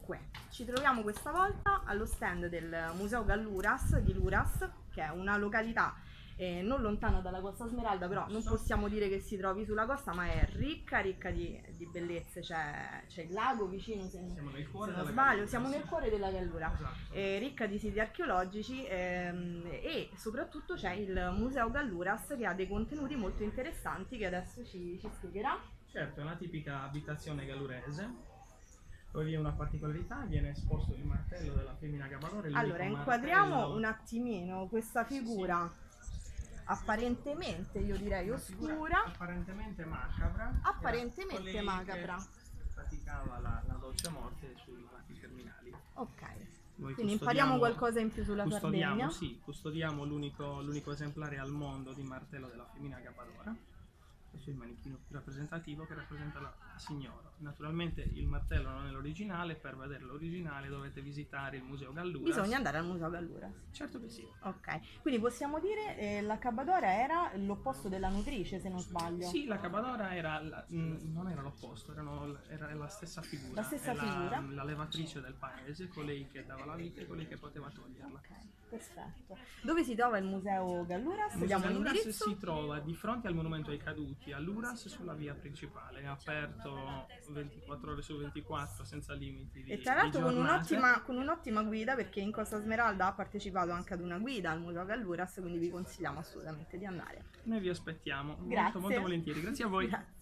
Dunque, ci troviamo questa volta allo stand del Museo Galluras di Luras, che è una località non lontana dalla Costa Smeralda, però non possiamo dire che si trovi sulla costa, ma è ricca di bellezze. C'è il lago vicino, se non sbaglio, siamo nel cuore della Gallura, ricca di siti archeologici, e soprattutto c'è il Museo Galluras che ha dei contenuti molto interessanti che adesso ci spiegherà. Certo, è una tipica abitazione gallurese. Poi vi è una particolarità, viene esposto il martello della femmina Gabadore. Allora, inquadriamo un attimino questa figura, apparentemente, io direi oscura, apparentemente macabra. apparentemente macabra. Praticava la dolce morte sui malati terminali. Ok, Noi quindi impariamo qualcosa in più sulla Sardegna. Sì, custodiamo l'unico esemplare al mondo di martello della femmina Gabadora. Questo è il manichino più rappresentativo, che rappresenta la signora. Naturalmente il martello non è l'originale, per vedere l'originale dovete visitare il Museo Galluras. Bisogna andare al Museo Galluras. Certo che sì. Ok, quindi possiamo dire la Cabadora era l'opposto della nutrice, se non sbaglio. Sì, la Cabadora non era l'opposto, era la stessa figura. La stessa figura. La levatrice del paese, colei che dava la vita e colei che poteva toglierla. Ok, perfetto. Dove si trova il Museo Galluras? Il Museo Galluras l'indirizzo? si trova di fronte al monumento ai caduti a Luras, sulla via principale. È aperto 24 ore su 24, senza limiti E tra l'altro con giornate. un'ottima guida, perché in Costa Smeralda ha partecipato anche ad una guida al Museo Galluras, quindi vi consigliamo assolutamente di andare. Noi vi aspettiamo Grazie. molto volentieri. Grazie a voi. Grazie.